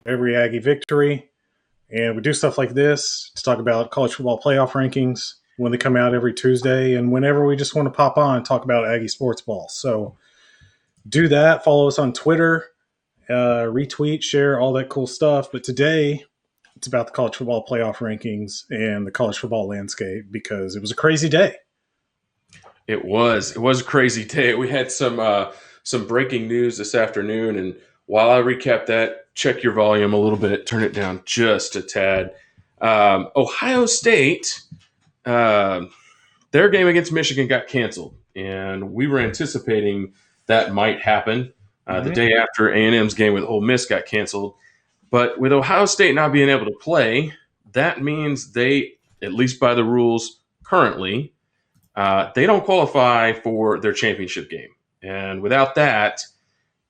every Aggie victory. And we do stuff like this to talk about college football playoff rankings when they come out every Tuesday and whenever we just want to pop on and talk about Aggie sports ball. So do that. Follow us on Twitter, retweet, share, all that cool stuff. But today, it's about the college football playoff rankings and the college football landscape because it was a crazy day. It was a crazy day. We had some breaking news this afternoon, and while I recap that, check your volume a little bit, turn it down just a tad. Ohio State, uh, their game against Michigan got canceled, and we were anticipating that might happen the Mm-hmm. day after A&M's game with Ole Miss got canceled. But with Ohio State not being able to play, that means they, at least by the rules currently, they don't qualify for their championship game. And without that,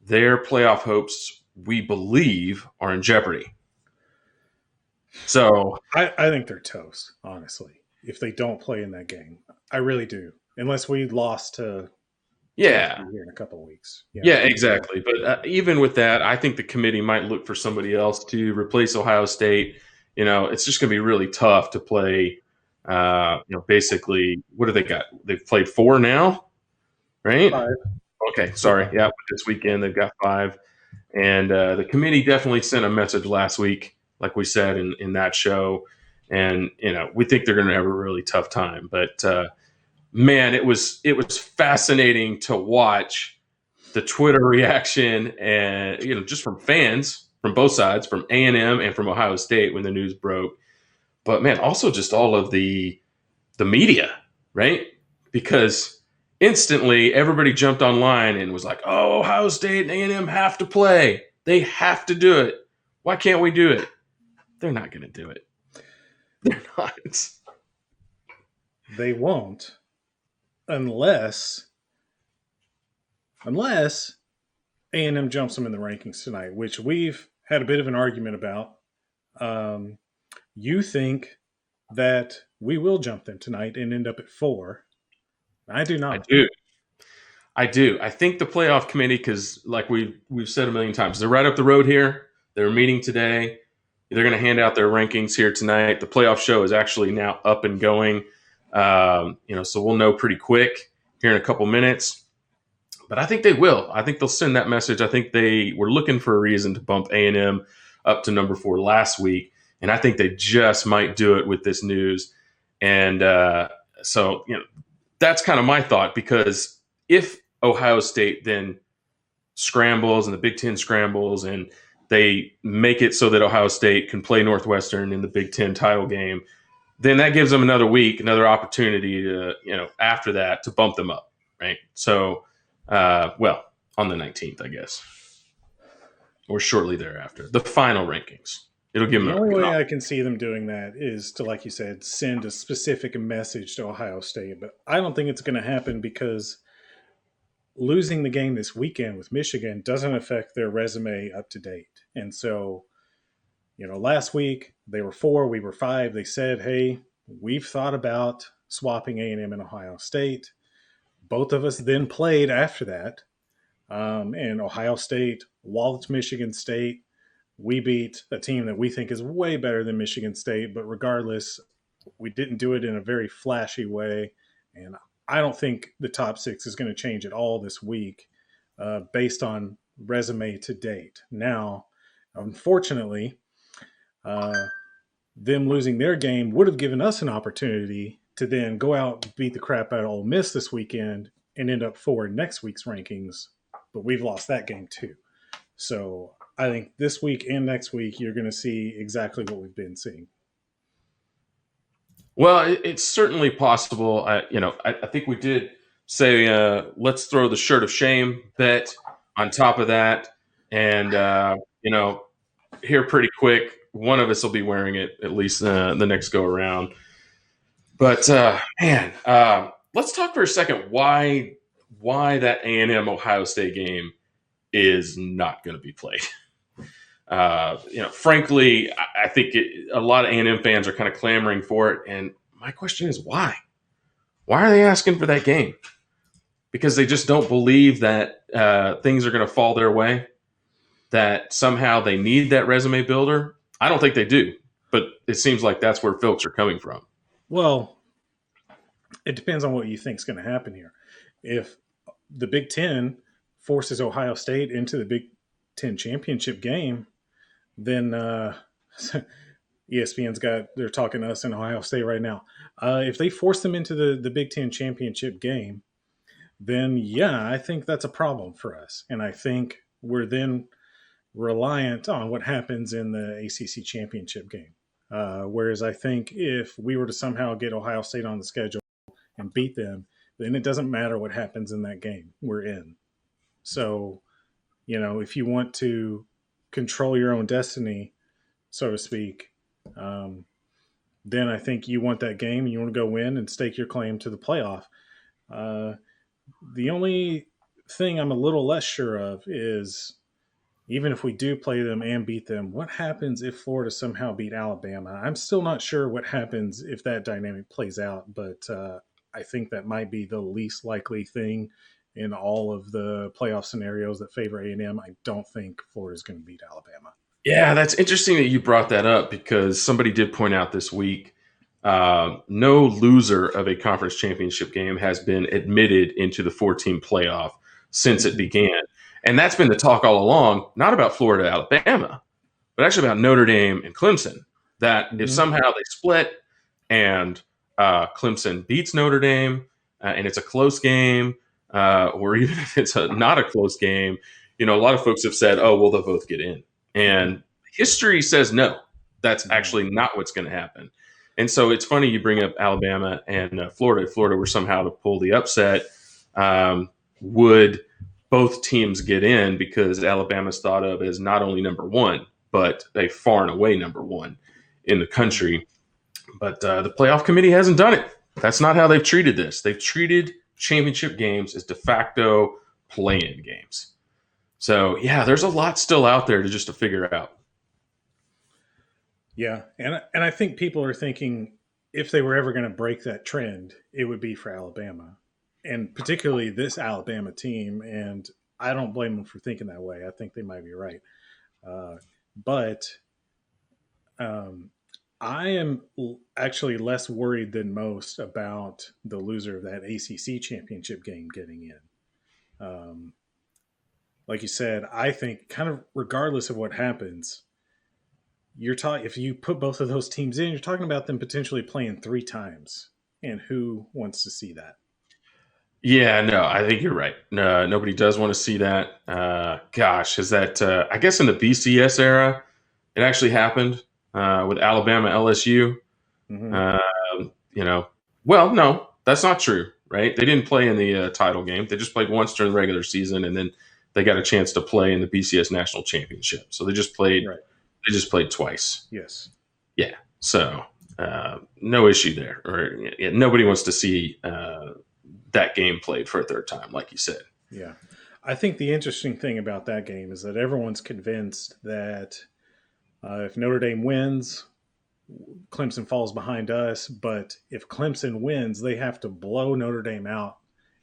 their playoff hopes, we believe, are in jeopardy. So, I think they're toast, honestly, if they don't play in that game. I really do. Unless we lost to yeah, Tennessee here in a couple of weeks. yeah, exactly. But even with that, I think the committee might look for somebody else to replace Ohio State. It's just going to be really tough to play. Basically, what do they got? They've played four now, right? Five. Okay, sorry. Yeah, this weekend they've got five. And the committee definitely sent a message last week, like we said in that show. And, we think they're going to have a really tough time. But, man, it was fascinating to watch the Twitter reaction and, just from fans from both sides, from A&M and from Ohio State when the news broke. But, man, also just all of the media, right? Because instantly everybody jumped online and was like, "Oh, Ohio State and A&M have to play. They have to do it. Why can't we do it?" They're not going to do it. They're not. They won't unless A&M jumps them in the rankings tonight, which we've had a bit of an argument about. Um, you think that we will jump them tonight and end up at 4. I do I not. do. I do. I think the playoff committee, because like we've said a million times, they're right up the road here. They're meeting today. They're going to hand out their rankings here tonight. The playoff show is actually now up and going. So we'll know pretty quick here in a couple minutes. But I think they will. I think they'll send that message. I think they were looking for a reason to bump A&M up to number 4 last week, and I think they just might do it with this news. And so that's kind of my thought, because if Ohio State then scrambles and the Big Ten scrambles and they make it so that Ohio State can play Northwestern in the Big Ten title game, then that gives them another week, another opportunity to, after that to bump them up, right? So, on the 19th, I guess, or shortly thereafter, the final rankings. It'll give The them only an way opportunity. I can see them doing that is to, like you said, send a specific message to Ohio State. But I don't think it's going to happen because losing the game this weekend with Michigan doesn't affect their resume up to date. And so, last week they were 4, we were 5. They said, "Hey, we've thought about swapping A&M and Ohio State." Both of us then played after that, and Ohio State walloped Michigan State. We beat a team that we think is way better than Michigan State, but regardless, we didn't do it in a very flashy way. And I don't think the top 6 is going to change at all this week based on resume to date. Now, unfortunately, uh, them losing their game would have given us an opportunity to then go out and beat the crap out of Ole Miss this weekend and end up 4 in next week's rankings. But we've lost that game too. So I think this week and next week you're going to see exactly what we've been seeing. Well, it's certainly possible. I think we did say let's throw the shirt of shame bet on top of that, and here pretty quick, one of us will be wearing it at least the next go around. But man, let's talk for a second why that A&M Ohio State game is not going to be played. Frankly, I think a lot of A&M fans are kind of clamoring for it, and my question is why? Why are they asking for that game? Because they just don't believe that things are going to fall their way. that somehow they need that resume builder. I don't think they do, but it seems like that's where folks are coming from. Well, it depends on what you think is going to happen here. If the Big Ten forces Ohio State into the Big Ten championship game, then ESPN's they're talking to us in Ohio State right now. If they force them into the Big Ten championship game, then yeah, I think that's a problem for us. And I think we're then reliant on what happens in the ACC championship game. Whereas I think if we were to somehow get Ohio State on the schedule and beat them, then it doesn't matter what happens in that game. We're in. So, if you want to control your own destiny, so to speak, then I think you want that game and you want to go win and stake your claim to the playoff. The only thing I'm a little less sure of is even if we do play them and beat them, what happens if Florida somehow beat Alabama? I'm still not sure what happens if that dynamic plays out, but I think that might be the least likely thing in all of the playoff scenarios that favor A&M. I don't think Florida's going to beat Alabama. Yeah, that's interesting that you brought that up because somebody did point out this week no loser of a conference championship game has been admitted into the 14 playoff since it began. And that's been the talk all along, not about Florida, Alabama, but actually about Notre Dame and Clemson. That if somehow they split and Clemson beats Notre Dame and it's a close game, or even if it's not a close game, a lot of folks have said, oh, well, they'll both get in. And history says no, that's actually not what's going to happen. And so it's funny you bring up Alabama and Florida. If Florida were somehow to pull the upset, would both teams get in because Alabama's thought of as not only number one, but a far and away number one in the country. But the playoff committee hasn't done it. That's not how they've treated this. They've treated championship games as de facto play-in games. So, yeah, there's a lot still out there to figure out. Yeah, and I think people are thinking if they were ever going to break that trend, it would be for Alabama, and particularly this Alabama team. And I don't blame them for thinking that way. I think they might be right. But I am actually less worried than most about the loser of that ACC championship game getting in. Like you said, I think kind of regardless of what happens, if you put both of those teams in, you're talking about them potentially playing 3 times. And who wants to see that? Yeah, no, I think you're right. No, nobody does want to see that. Gosh, is that, I guess in the BCS era, it actually happened with Alabama LSU. Well, no, that's not true, right? They didn't play in the title game. They just played once during the regular season, and then they got a chance to play in the BCS National Championship. So they just played. Right. They just played twice. Yes. Yeah. So no issue there. Or nobody wants to see that game played for a third time, like you said. Yeah. I think the interesting thing about that game is that everyone's convinced that if Notre Dame wins, Clemson falls behind us. But if Clemson wins, they have to blow Notre Dame out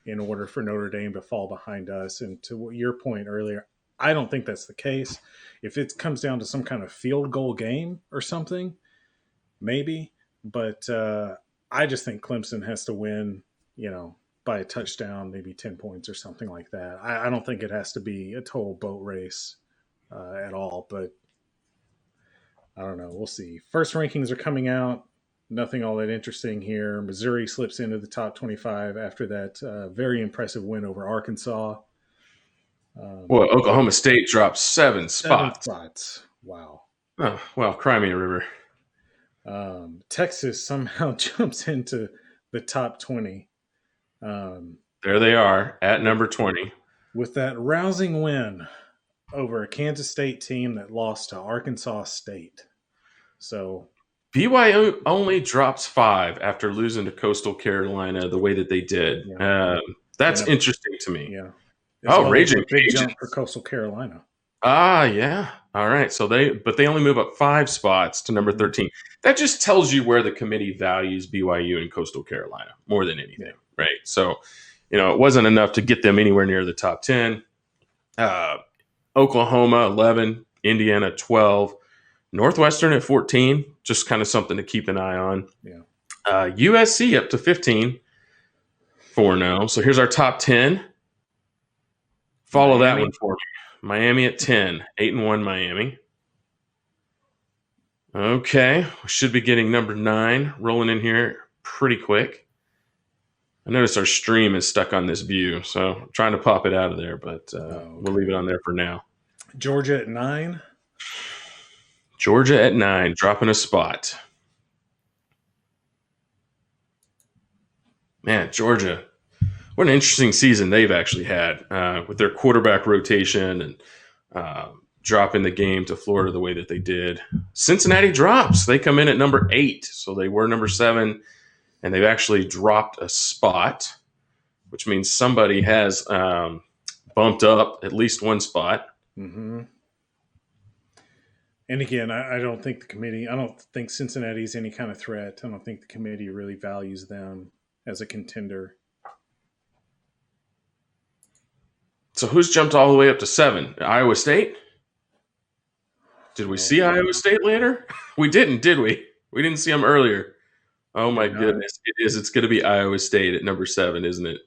in order for Notre Dame to fall behind us. And to your point earlier, I don't think that's the case. If it comes down to some kind of field goal game or something, maybe. But I just think Clemson has to win, by a touchdown, maybe 10 points or something like that. I don't think it has to be a total boat race at all. But I don't know. We'll see. First rankings are coming out. Nothing all that interesting here. Missouri slips into the top 25 after that very impressive win over Arkansas. Well, Oklahoma State dropped 7 spots. 7 spots. Wow. Oh, well, cry me a river. Texas somehow jumps into the top 20. There they are at number 20. With that rousing win over a Kansas State team that lost to Arkansas State. So BYU only drops 5 after losing to Coastal Carolina the way that they did. Yeah. That's interesting to me. Yeah. Raging big jump for Coastal Carolina. Yeah. All right. So they only move up 5 spots to number 13. That just tells you where the committee values BYU and Coastal Carolina more than anything, right? So, it wasn't enough to get them anywhere near the top 10. Oklahoma 11, Indiana 12, Northwestern at 14. Just kind of something to keep an eye on. Yeah. USC up to 15, 4-0. So here's our top 10. Follow that one for me. Miami at 10, 8-1 Miami. Okay, we should be getting number 9 rolling in here pretty quick. I notice our stream is stuck on this view, so I'm trying to pop it out of there, but we'll leave it on there for now. Georgia at 9. Georgia at 9, dropping a spot. Man, Georgia, what an interesting season they've actually had with their quarterback rotation and dropping the game to Florida the way that they did. Cincinnati drops. They come in at number 8, so they were number 7, and they've actually dropped a spot, which means somebody has bumped up at least one spot. Mm-hmm. And again, I don't think the committee, I don't think Cincinnati's any kind of threat. I don't think the committee really values them as a contender. So who's jumped all the way up to 7? Iowa State? Did we see Iowa State later? We didn't, did we? We didn't see them earlier. Oh my goodness! It is. It's going to be Iowa State at number 7, isn't it?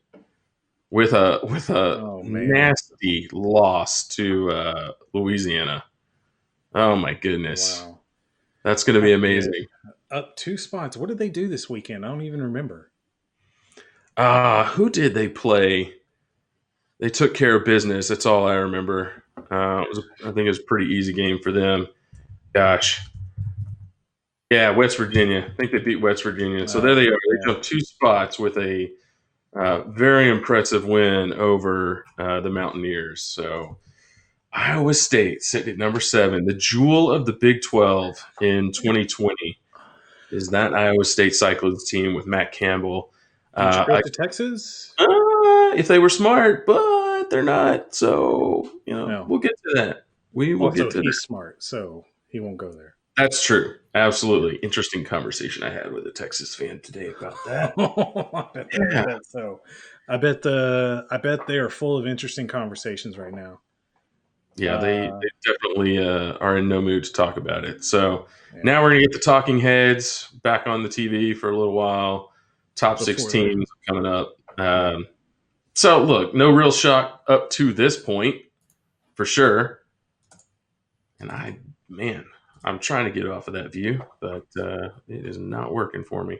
With a nasty loss to Louisiana. Oh my goodness! Wow. That's going to be amazing. Up 2 spots. What did they do this weekend? I don't even remember. Who did they play? They took care of business. That's all I remember. I think it was a pretty easy game for them. Gosh. Yeah, West Virginia. I think they beat West Virginia. So there they are. They jumped 2 spots with a very impressive win over the Mountaineers. So Iowa State sitting at number 7. The jewel of the Big 12 in 2020 is that Iowa State Cyclones team with Matt Campbell. Did you go to Texas? If they were smart, but they're not. So, we'll get to that. We will get to that. He's smart, so he won't go there. That's true. Absolutely. Interesting conversation I had with a Texas fan today about that. I bet they are full of interesting conversations right now. Yeah, they definitely are in no mood to talk about it. So now we're going to get the talking heads back on the TV for a little while. Top 6 teams coming up. So look, no real shock up to this point for sure. And I'm trying to get off of that view, but it is not working for me.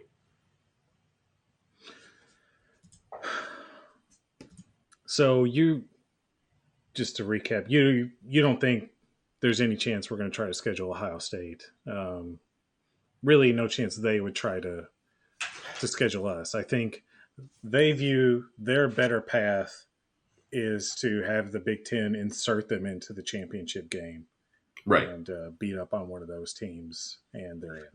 So just to recap, you don't think there's any chance we're going to try to schedule Ohio State? Really, no chance they would try to schedule us. I think they view their better path is to have the Big Ten insert them into the championship game. Right. And beat up on one of those teams, and they're in.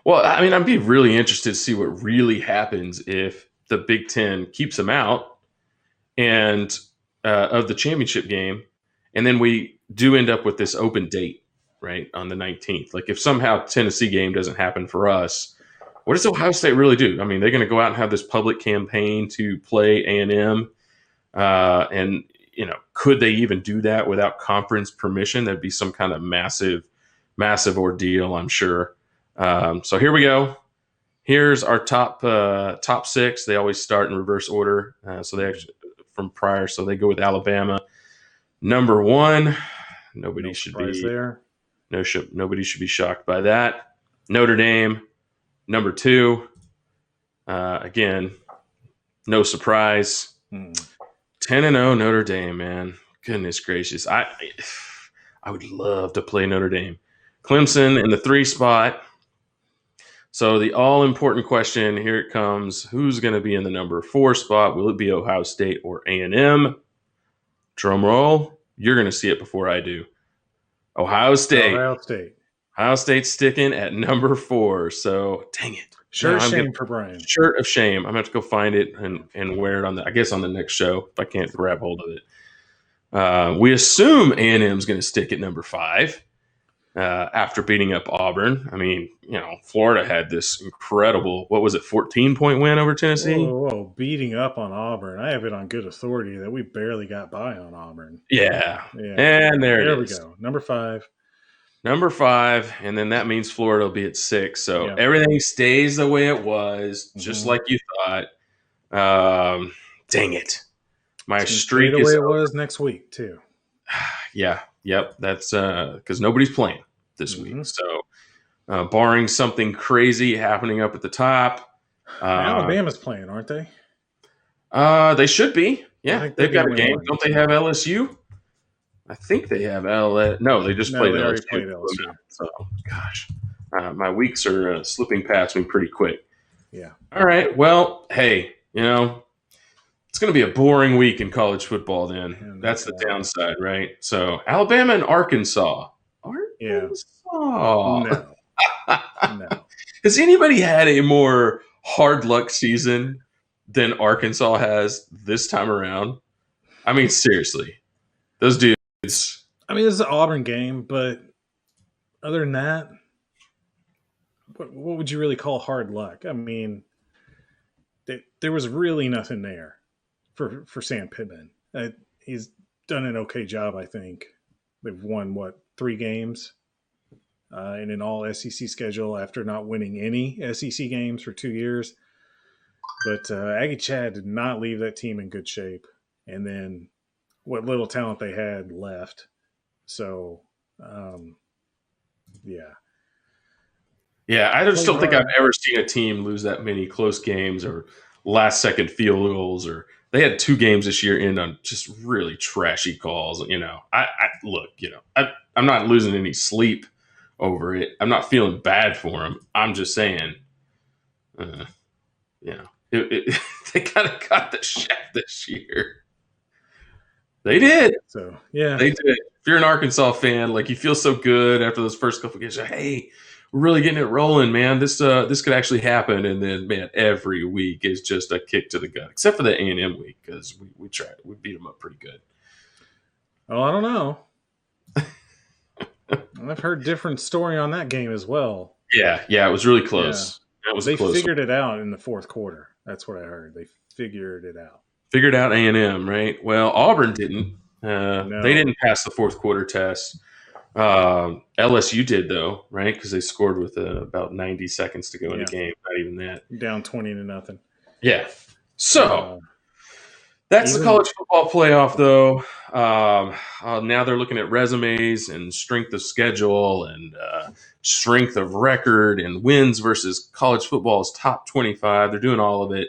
Well, I mean, I'd be really interested to see what really happens if the Big Ten keeps them out and of the championship game, and then we do end up with this open date, right, on the 19th. Like, if somehow Tennessee game doesn't happen for us, what does Ohio State really do? I mean, they're going to go out and have this public campaign to play A&M, and could they even do that without conference permission? That'd be some kind of massive ordeal, I'm sure. So here we go. Here's our top 6. They always start in reverse order. So they actually from prior. So they go with Alabama. Number 1. Nobody should be there. Nobody should be shocked by that. Notre Dame. Number 2. Again, no surprise. 10-0 Notre Dame, man. Goodness gracious. I would love to play Notre Dame. Clemson in the 3 spot. So the all-important question, here it comes. Who's going to be in the number 4 spot? Will it be Ohio State or A&M? Drum roll. You're going to see it before I do. Ohio State. Ohio State's sticking at number 4. So, dang it. Shirt of shame for Brian. Shirt of shame. I'm going to have to go find it and wear it on the next show if I can't grab hold of it. We assume A&M is going to stick at number 5. after beating up Auburn. I mean, Florida had this incredible, what was it, 14-point win over Tennessee? Whoa, beating up on Auburn. I have it on good authority that we barely got by on Auburn. Yeah. Yeah. And there it we is. go. Number 5. Number 5, and then that means Florida will be at 6. So Yeah. everything stays the way it was, just Mhm. like you thought. Dang it. My It's gonna stay streak the is way it over. was next week too. Yeah. Yep. That's because nobody's playing this week. Mhm. So barring something crazy happening up at the top, Alabama's playing, aren't they? they should be. I Yeah, think they've they'll got be a the game. one. Don't they have LSU? I think they have LSU. No, they just No, played they already LSU. played LSU. So, gosh, my weeks are slipping past me pretty quick. Yeah. All right. Well, hey, it's going to be a boring week in college football then. And That's the downside, right? So, Alabama and Arkansas. Yeah. Arkansas. No. Has anybody had a more hard luck season than Arkansas has this time around? I mean, seriously, those dudes. I mean, this is an Auburn game, but other than that, what would you really call hard luck? I mean, there was really nothing there for Sam Pittman. He's done an okay job, I think. They've won, 3 games in an all SEC schedule after not winning any SEC games for 2 years. But Aggie Chad did not leave that team in good shape. And then what little talent they had left. So, yeah. Yeah, I just don't think I've ever seen a team lose that many close games or last second field goals. Or they had 2 games this year in on just really trashy calls. I look, I'm not losing any sleep over it. I'm not feeling bad for them. I'm just saying, they kind of got the shaft this year. They did. So, yeah. They did. If you're an Arkansas fan, like, you feel so good after those first couple games. Like, hey, we're really getting it rolling, man. This could actually happen. And then, man, every week is just a kick to the gut, except for the A&M week, because we tried. We beat them up pretty good. Oh, I don't know. I've heard different story on that game as well. Yeah, it was really close. Yeah. That was they close. Figured it out in the fourth quarter. That's what I heard. They figured it out. Figured out A&M, right? Well, Auburn didn't. No. They didn't pass the fourth quarter test. LSU did, though, right? Because they scored with about 90 seconds to go in the game. Not even that. Down 20-0. Yeah. So that's the college football playoff, though. Now they're looking at resumes and strength of schedule and strength of record and wins versus college football's top 25. They're doing all of it.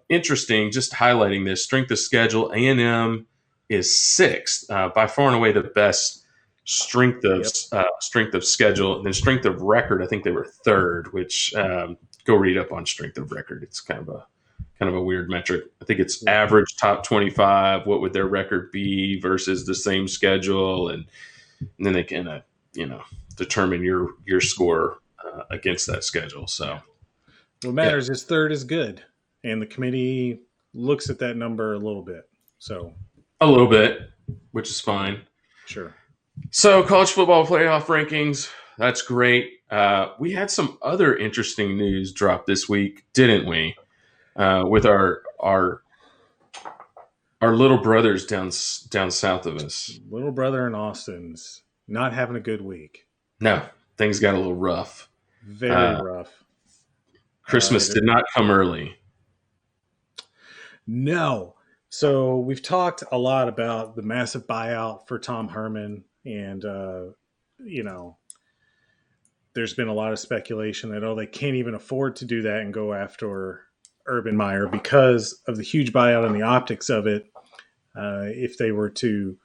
Interesting, just highlighting this strength of schedule. A&M is 6th, by far and away the best strength of schedule. And then strength of record, I think they were 3rd, which go read up on strength of record. It's kind of a weird metric. I think it's average top 25. What would their record be versus the same schedule, and then they can determine your score against that schedule. So what matters is 3rd is good, and the committee looks at that number a little bit. So a little bit, which is fine. Sure. So college football playoff rankings. That's great. We had some other interesting news drop this week, didn't we? With our little brothers down south of us. Little brother in Austin's not having a good week. No, things got a little rough. Very rough. Christmas did not come early. No. So we've talked a lot about the massive buyout for Tom Herman, and there's been a lot of speculation that they can't even afford to do that and go after Urban Meyer because of the huge buyout and the optics of it. If they were to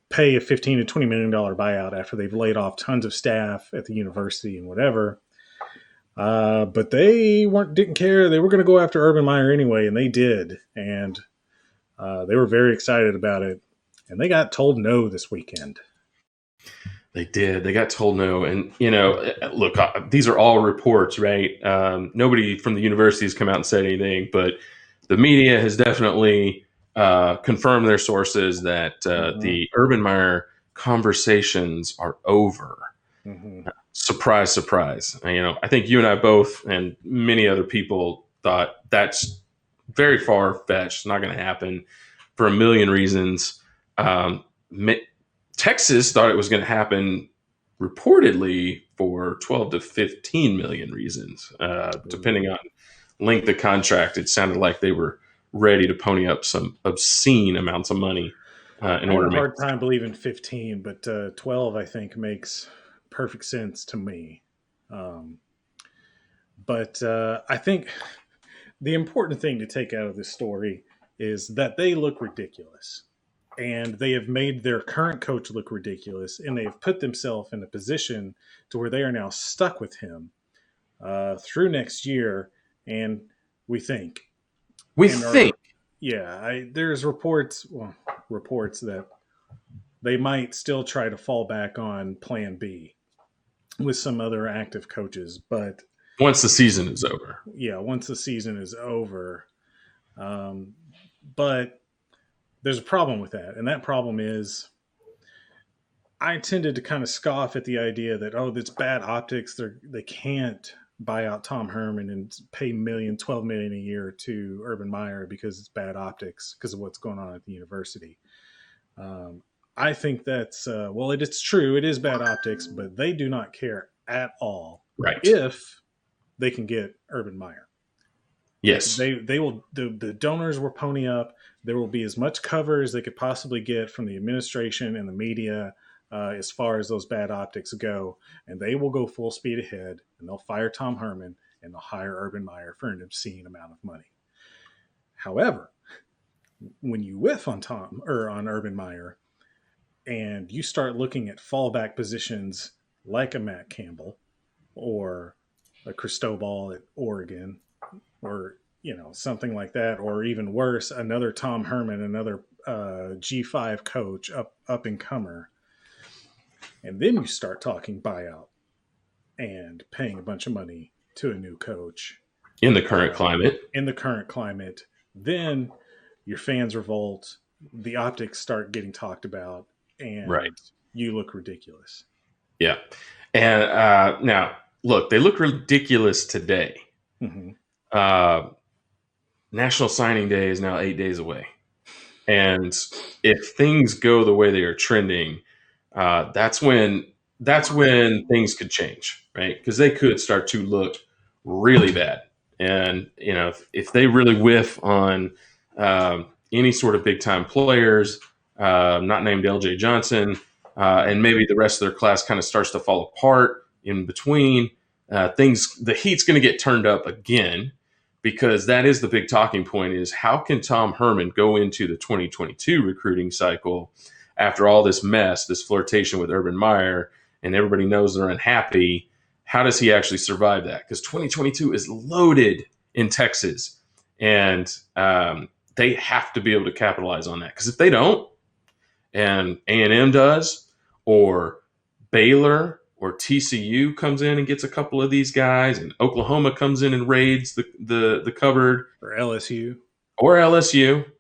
pay a $15 to $20 million buyout after they've laid off tons of staff at the university and whatever. But they didn't care. They were going to go after Urban Meyer anyway, and they did. And they were very excited about it. And they got told no this weekend. They did. They got told no. And, look, these are all reports, right? Nobody from the university has come out and said anything, but the media has definitely confirmed their sources that the Urban Meyer conversations are over. Mm-hmm. Surprise, surprise. I think you and I both, and many other people, thought that's very far fetched, not going to happen for a million reasons. Um, Texas thought it was going to happen reportedly for 12 to 15 million reasons, depending on length of contract. It sounded like they were ready to pony up some obscene amounts of money in I have order a to make. hard time believing 15, but 12 I think makes perfect sense to me. Um, but I think the important thing to take out of this story is that they look ridiculous. And they have made their current coach look ridiculous, and they have put themselves in a position to where they are now stuck with him through next year. And we think, We and are think, there's reports that they might still try to fall back on Plan B with some other active coaches, but once the season is over. yeah, once the season is over, um, but there's a problem with that, and that problem is I tended to kind of scoff at the idea that that's bad optics. They can't buy out Tom Herman and pay 12 million a year to Urban Meyer because it's bad optics because of what's going on at the university. Um, I think that's it's true. It is bad optics, but they do not care at all Right. if they can get Urban Meyer. Yes. They will. The donors will pony up. There will be as much cover as they could possibly get from the administration and the media as far as those bad optics go, and they will go full speed ahead, and they'll fire Tom Herman and they'll hire Urban Meyer for an obscene amount of money. However, when you whiff on Urban Meyer, and you start looking at fallback positions like a Matt Campbell or a Cristobal at Oregon, or something like that, or even worse, another Tom Herman, another G5 coach, up and comer, and then you start talking buyout and paying a bunch of money to a new coach in the current climate. Then your fans revolt, the optics start getting talked about, and Right. you look ridiculous. Yeah. And now, look, they look ridiculous today. Mm-hmm. National Signing Day is now 8 days away. And if things go the way they are trending, that's when things could change, right? Because they could start to look really bad. And, if they really whiff on any sort of big time players, not named LJ Johnson, and maybe the rest of their class kind of starts to fall apart in between, the heat's going to get turned up again, because that is the big talking point: is how can Tom Herman go into the 2022 recruiting cycle after all this mess, this flirtation with Urban Meyer, and everybody knows they're unhappy? How does he actually survive that? Because 2022 is loaded in Texas, and they have to be able to capitalize on that. Because if they don't, and A&M does, or Baylor or TCU comes in and gets a couple of these guys, and Oklahoma comes in and raids the cupboard, or LSU,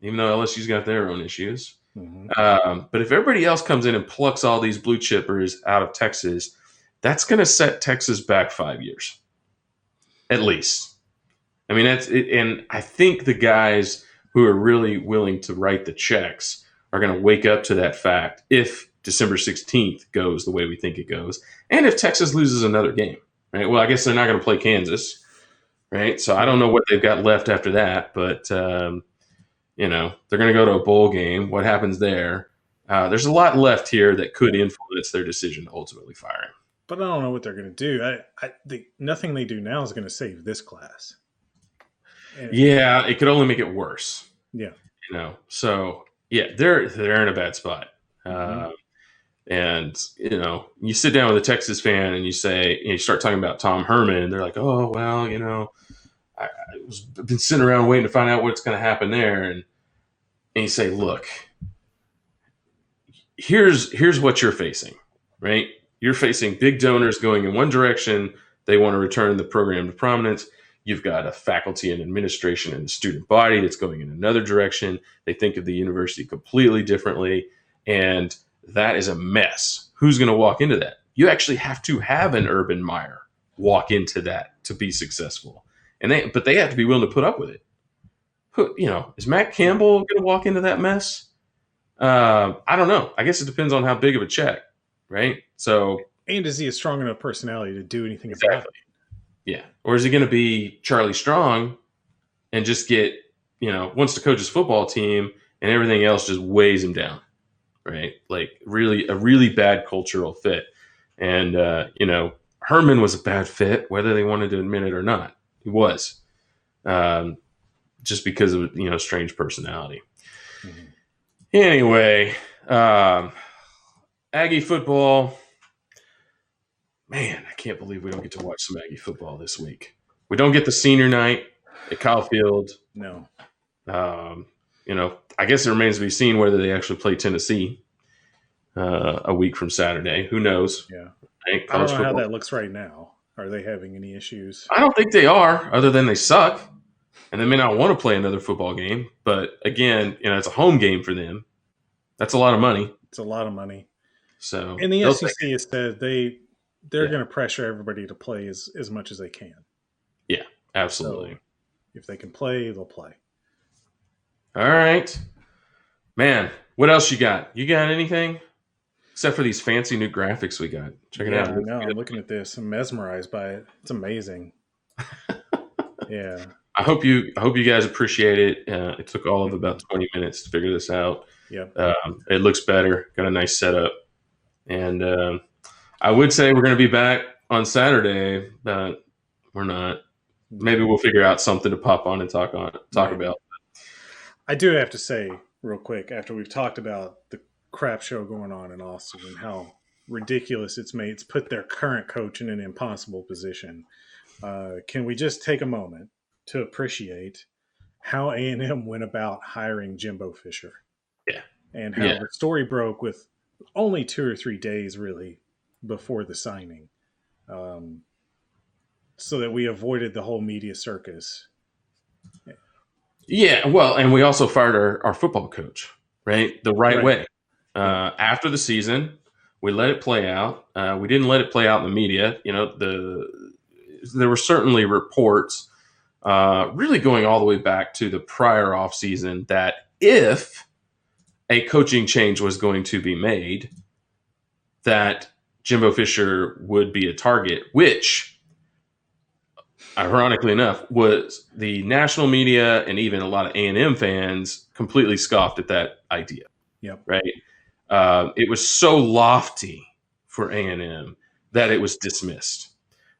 even though LSU's got their own issues. Mm-hmm. But if everybody else comes in and plucks all these blue chippers out of Texas, that's going to set Texas back 5 years, at least. I mean, that's it, and I think the guys who are really willing to write the checks are going to wake up to that fact if December 16th goes the way we think it goes, and if Texas loses another game, right? Well, I guess they're not going to play Kansas, right? So I don't know what they've got left after that, but they're going to go to a bowl game. What happens there? There's a lot left here that could influence their decision to ultimately fire him. But I don't know what they're going to do. Nothing they do now is going to save this class. Yeah, it could only make it worse. Yeah. So yeah, they're in a bad spot. Mm-hmm. And you sit down with a Texas fan and you start talking about Tom Herman, and they're like, oh well, I've been sitting around waiting to find out what's going to happen there, and you say, look, here's what you're facing, right? You're facing big donors going in one direction. They want to return the program to prominence. You've got a faculty and administration and the student body that's going in another direction. They think of the university completely differently. And that is a mess. Who's going to walk into that? You actually have to have an Urban Meyer walk into that to be successful, but they have to be willing to put up with it. Is Matt Campbell going to walk into that mess? I don't know. I guess it depends on how big of a check, right? So, and is he a strong enough personality to do anything exactly. about it? Yeah. Or is he going to be Charlie Strong and just get, wants to coach his football team and everything else just weighs him down, right? Like really a really bad cultural fit. And, Herman was a bad fit, whether they wanted to admit it or not. He was, just because of, strange personality. Mm-hmm. Anyway, Aggie football. Man, I can't believe we don't get to watch some Aggie football this week. We don't get the senior night at Kyle Field. No. I guess it remains to be seen whether they actually play Tennessee a week from Saturday. Who knows? Yeah. Right? I don't know how that looks right now. Are they having any issues? I don't think they are, other than they suck. And they may not want to play another football game. But again, it's a home game for them. That's a lot of money. It's a lot of money. So, and the SEC has said they're going to pressure everybody to play as much as they can. Yeah, absolutely. So if they can play, they'll play. All right. Man, what else you got? You got anything? Except for these fancy new graphics we got. Check it out. I know. I'm looking at this. I'm mesmerized by it. It's amazing. Yeah. I hope you guys appreciate it. It took all of about 20 minutes to figure this out. Yep. It looks better. Got a nice setup. And I would say we're going to be back on Saturday, but we're not. Maybe we'll figure out something to pop on and talk about. I do have to say real quick, after we've talked about the crap show going on in Austin and how ridiculous it's put their current coach in an impossible position, can we just take a moment to appreciate how A&M went about hiring Jimbo Fisher? Yeah. And how the story broke with only 2 or 3 days really before the signing, so that we avoided the whole media circus. Yeah, well, and we also fired our football coach, right? The right way. After the season, we let it play out. We didn't let it play out in the media. There were certainly reports really going all the way back to the prior offseason that if a coaching change was going to be made, that Jimbo Fisher would be a target, which, ironically enough, was the national media and even a lot of A&M fans completely scoffed at that idea. Yep. Right. It was so lofty for A&M that it was dismissed.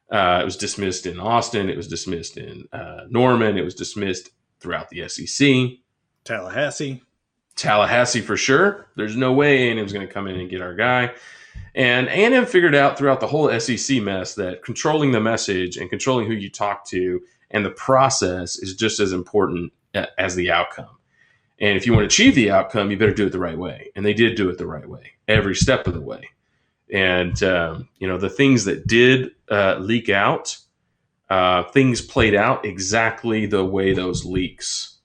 It was dismissed in Austin. It was dismissed in Norman. It was dismissed throughout the SEC. Tallahassee for sure. There's no way A&M's going to come in and get our guy. And A&M figured out throughout the whole SEC mess that controlling the message and controlling who you talk to and the process is just as important as the outcome. And if you want to achieve the outcome, you better do it the right way. And they did do it the right way, every step of the way. And, the things that did leak out, things played out exactly the way those leaks,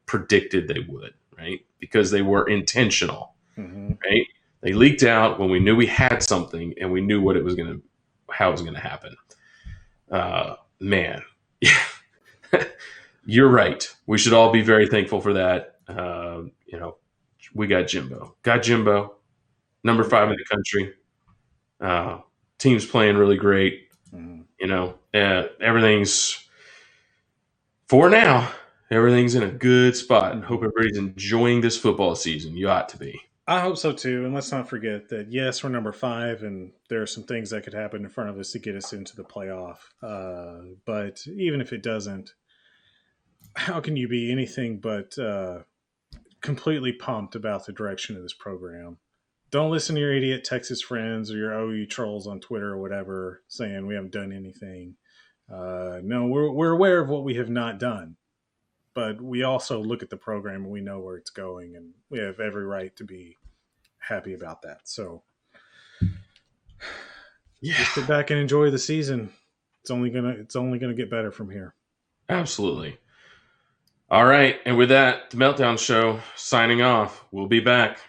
predicted they would, right? Because they were intentional, right? They leaked out when we knew we had something and we knew how it was going to happen. Man, you're right. We should all be very thankful for that. We got Jimbo, number 5 in the country. Team's playing really great. Everything's for now. Everything's in a good spot. And hope everybody's enjoying this football season. You ought to be. I hope so too. And let's not forget that, yes, we're number 5 and there are some things that could happen in front of us to get us into the playoff. But even if it doesn't, how can you be anything but completely pumped about the direction of this program? Don't listen to your idiot Texas friends or your OU trolls on Twitter or whatever saying we haven't done anything. No, we're aware of what we have not done. But we also look at the program and we know where it's going, and we have every right to be happy about that. So, just sit back and enjoy the season. It's only gonna get better from here. Absolutely. All right, and with that, the Meltdown Show signing off. We'll be back.